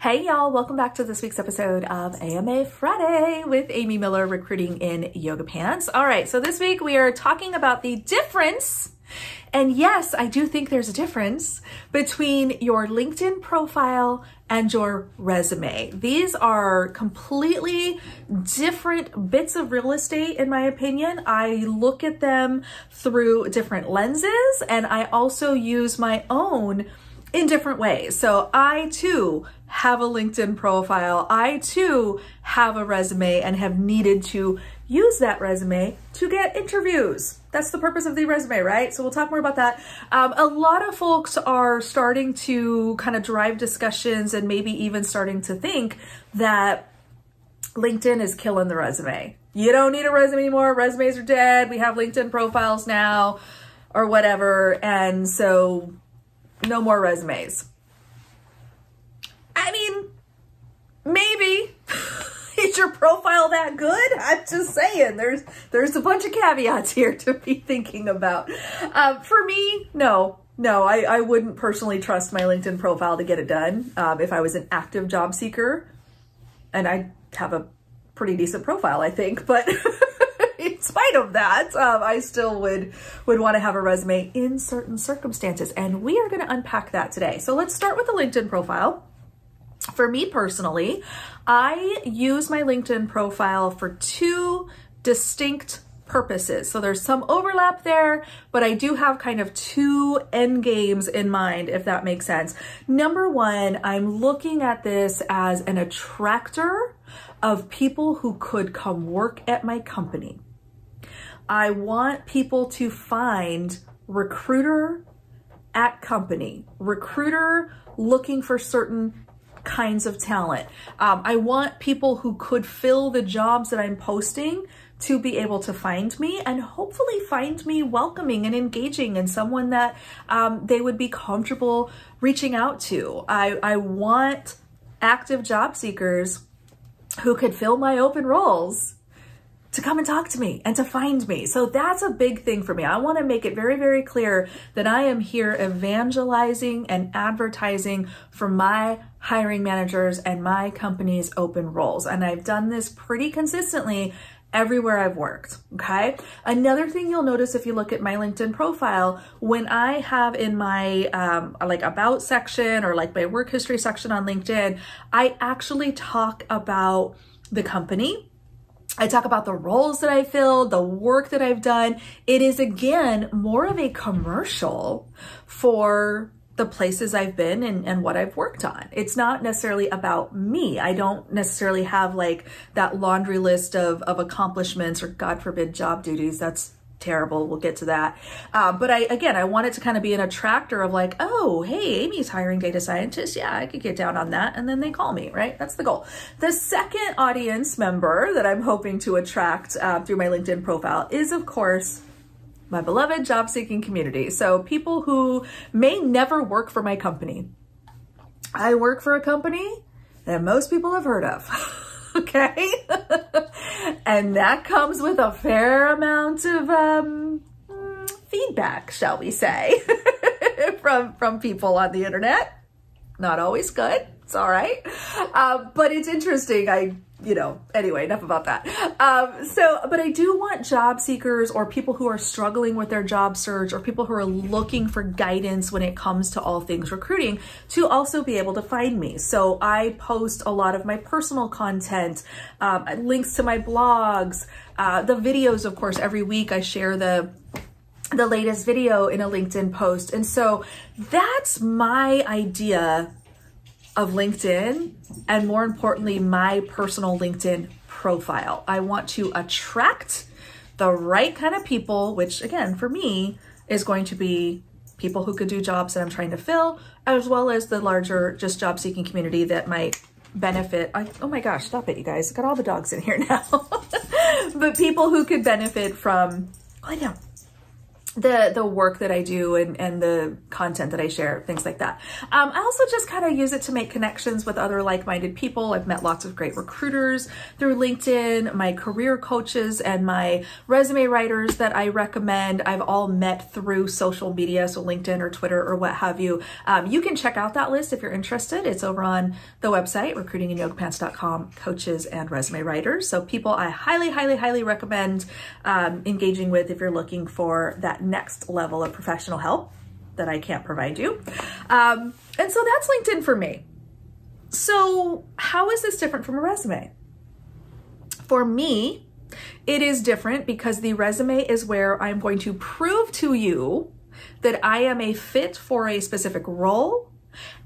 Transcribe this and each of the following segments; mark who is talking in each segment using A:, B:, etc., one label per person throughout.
A: Hey y'all, welcome back to this week's episode of AMA Friday with Amy Miller, recruiting in yoga pants. All right, so this week we are talking about the difference, and yes, I do think there's a difference between your LinkedIn profile and your resume. These are completely different bits of real estate, in my opinion. I look at them through different lenses, and I also use my own in different ways. So I too have a LinkedIn profile. I too have a resume and have needed to use that resume to get interviews. That's the purpose of the resume, right? So we'll talk more about that. A lot of folks are starting to kind of drive discussions and maybe even starting to think that LinkedIn is killing the resume. You don't need a resume anymore. Resumes are dead. We have LinkedIn profiles now or whatever. And so no more resumes. I mean, maybe. Is your profile that good? I'm just saying, there's a bunch of caveats here to be thinking about. For me, no, I wouldn't personally trust my LinkedIn profile to get it done. If I was an active job seeker, and I have a pretty decent profile, I think, but in spite of that, I still would want to have a resume in certain circumstances, and we are going to unpack that today. So let's start with the LinkedIn profile. For me personally, I use my LinkedIn profile for two distinct purposes. So there's some overlap there, but I do have kind of two end games in mind, if that makes sense. Number one, I'm looking at this as an attractor of people who could come work at my company. I want people to find recruiter at company, recruiter looking for certain kinds of talent. I want people who could fill the jobs that I'm posting to be able to find me and hopefully find me welcoming and engaging and someone that they would be comfortable reaching out to. I want active job seekers who could fill my open roles to come and talk to me and to find me. So that's a big thing for me. I want to make it very, very clear that I am here evangelizing and advertising for my hiring managers and my company's open roles. And I've done this pretty consistently everywhere I've worked, okay? Another thing you'll notice if you look at my LinkedIn profile, when I have in my like about section or like my work history section on LinkedIn, I actually talk about the company. I talk about the roles that I filled, the work that I've done. It is, again, more of a commercial for the places I've been and what I've worked on. It's not necessarily about me. I don't necessarily have like that laundry list of accomplishments or, God forbid, job duties. That's terrible. We'll get to that. But I want it to kind of be an attractor of like, oh, hey, Amy's hiring data scientists. Yeah, I could get down on that. And then they call me, right? That's the goal. The second audience member that I'm hoping to attract through my LinkedIn profile is, of course, my beloved job seeking community. So people who may never work for my company. I work for a company that most people have heard of. Okay. And that comes with a fair amount of feedback, shall we say, from people on the internet. Not always good. It's all right. But it's interesting. Anyway, enough about that. But I do want job seekers or people who are struggling with their job search or people who are looking for guidance when it comes to all things recruiting to also be able to find me. So I post a lot of my personal content, links to my blogs, the videos, of course, every week I share the latest video in a LinkedIn post. And so that's my idea of LinkedIn, and more importantly, my personal LinkedIn profile. I want to attract the right kind of people, which again, for me, is going to be people who could do jobs that I'm trying to fill, as well as the larger just job seeking community that might benefit. Oh my gosh, stop it, you guys. Got all the dogs in here now. But people who could benefit from, the work that I do and the content that I share, things like that. I also just kind of use it to make connections with other like-minded people. I've met lots of great recruiters through LinkedIn, my career coaches and my resume writers that I recommend. I've all met through social media, so LinkedIn or Twitter or what have you. You can check out that list if you're interested. It's over on the website, recruitinginyogapants.com, coaches and resume writers. So people I highly, highly, highly recommend engaging with if you're looking for that next level of professional help that I can't provide you. And so that's LinkedIn for me. So how is this different from a resume? For me, it is different because the resume is where I'm going to prove to you that I am a fit for a specific role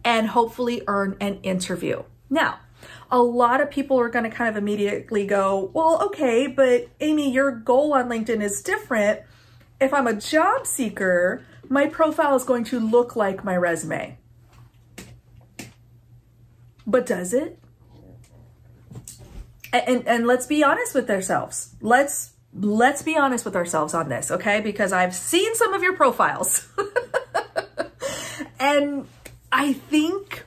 A: and hopefully earn an interview. Now, a lot of people are going to kind of immediately go, well, okay, but Amy, your goal on LinkedIn is different. If I'm a job seeker, my profile is going to look like my resume. But does it? And let's be honest with ourselves. Let's be honest with ourselves on this, okay? Because I've seen some of your profiles. And I think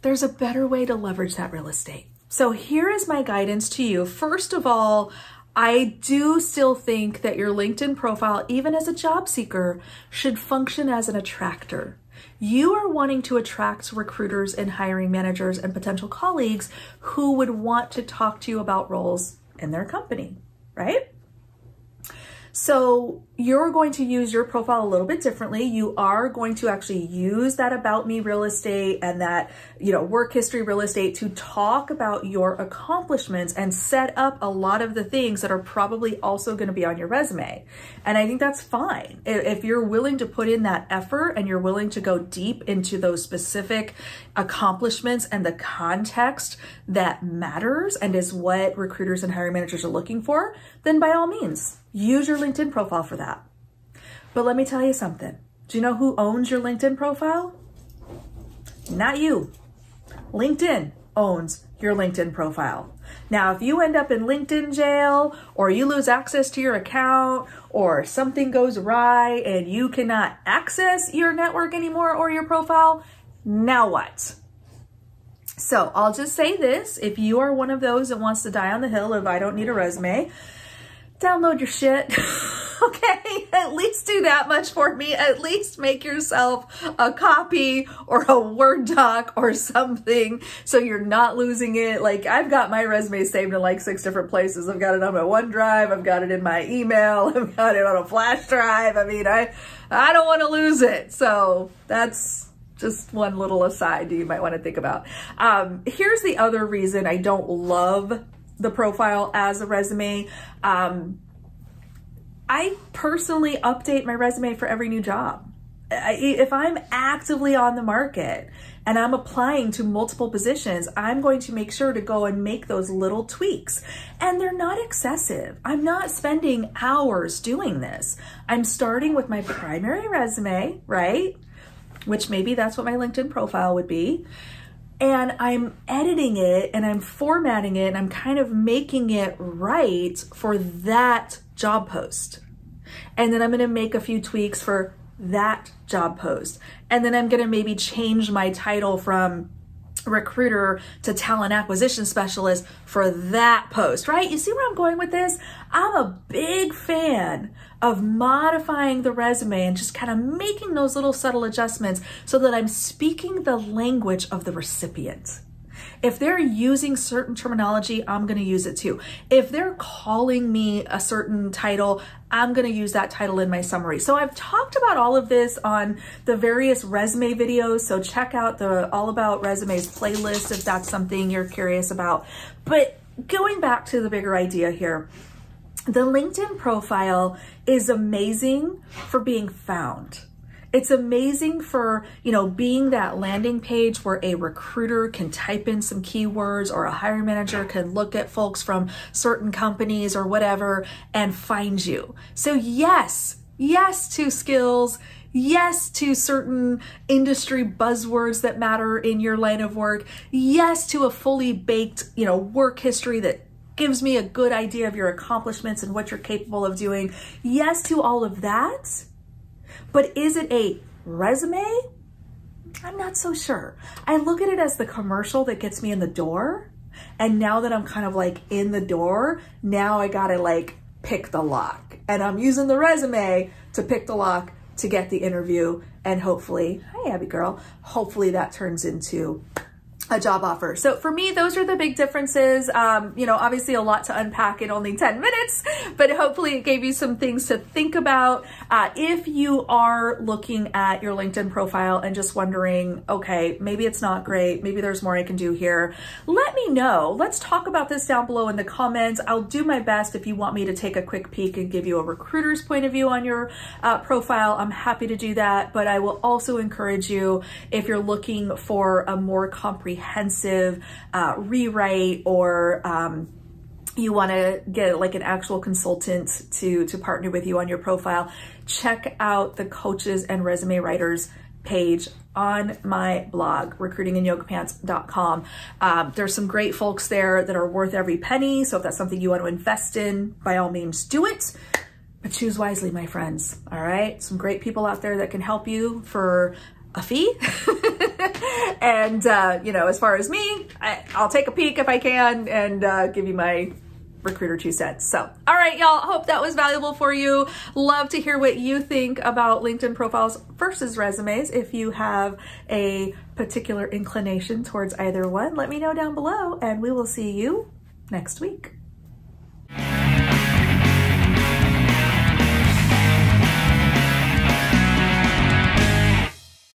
A: there's a better way to leverage that real estate. So here is my guidance to you. First of all, I do still think that your LinkedIn profile, even as a job seeker, should function as an attractor. You are wanting to attract recruiters and hiring managers and potential colleagues who would want to talk to you about roles in their company, right? So you're going to use your profile a little bit differently. You are going to actually use that about me real estate and that, work history real estate to talk about your accomplishments and set up a lot of the things that are probably also going to be on your resume. And I think that's fine. If you're willing to put in that effort and you're willing to go deep into those specific accomplishments and the context that matters and is what recruiters and hiring managers are looking for, then by all means, use your LinkedIn profile for that. But let me tell you something. Do you know who owns your LinkedIn profile? Not you. LinkedIn owns your LinkedIn profile. Now, if you end up in LinkedIn jail or you lose access to your account or something goes awry and you cannot access your network anymore or your profile, now what? So I'll just say this. If you are one of those that wants to die on the hill of I don't need a resume, download your shit. Okay, at least do that much for me. At least make yourself a copy or a Word doc or something so you're not losing it. Like, I've got my resume saved in like 6 different places. I've got it on my OneDrive. I've got it in my email. I've got it on a flash drive. I mean, I don't want to lose it. So that's just one little aside you might want to think about. Here's the other reason I don't love the profile as a resume. I personally update my resume for every new job. If I'm actively on the market and I'm applying to multiple positions, I'm going to make sure to go and make those little tweaks. And they're not excessive. I'm not spending hours doing this. I'm starting with my primary resume, right? Which maybe that's what my LinkedIn profile would be. And I'm editing it and I'm formatting it and I'm kind of making it right for that job post. And then I'm going to make a few tweaks for that job post. And then I'm going to maybe change my title from recruiter to talent acquisition specialist for that post, right? You see where I'm going with this? I'm a big fan of modifying the resume and just kind of making those little subtle adjustments so that I'm speaking the language of the recipient. If they're using certain terminology, I'm going to use it too. If they're calling me a certain title, I'm going to use that title in my summary. So I've talked about all of this on the various resume videos. So check out the All About Resumes playlist if that's something you're curious about. But going back to the bigger idea here, the LinkedIn profile is amazing for being found. It's amazing for, being that landing page where a recruiter can type in some keywords or a hiring manager can look at folks from certain companies or whatever and find you. So yes to skills, yes to certain industry buzzwords that matter in your line of work, yes to a fully baked, work history that gives me a good idea of your accomplishments and what you're capable of doing. Yes to all of that, but is it a resume? I'm not so sure. I look at it as the commercial that gets me in the door. And now that I'm kind of like in the door, now I gotta like pick the lock. And I'm using the resume to pick the lock to get the interview. And hopefully, hi Abby girl, hopefully that turns into a job offer. So for me, those are the big differences. You know, obviously a lot to unpack in only 10 minutes, but hopefully it gave you some things to think about. If you are looking at your LinkedIn profile and just wondering, okay, maybe it's not great, maybe there's more I can do here, let me know. Let's talk about this down below in the comments. I'll do my best if you want me to take a quick peek and give you a recruiter's point of view on your profile. I'm happy to do that, but I will also encourage you, if you're looking for a more comprehensive rewrite, or you want to get like an actual consultant to partner with you on your profile, check out the coaches and resume writers page on my blog, recruitinginyogapants.com. There's some great folks there that are worth every penny. So if that's something you want to invest in, by all means do it. But choose wisely, my friends. All right. Some great people out there that can help you for a fee. And, you know, as far as me, I'll take a peek if I can and give you my recruiter 2 cents. So, all right, y'all, hope that was valuable for you. Love to hear what you think about LinkedIn profiles versus resumes. If you have a particular inclination towards either one, let me know down below and we will see you next week.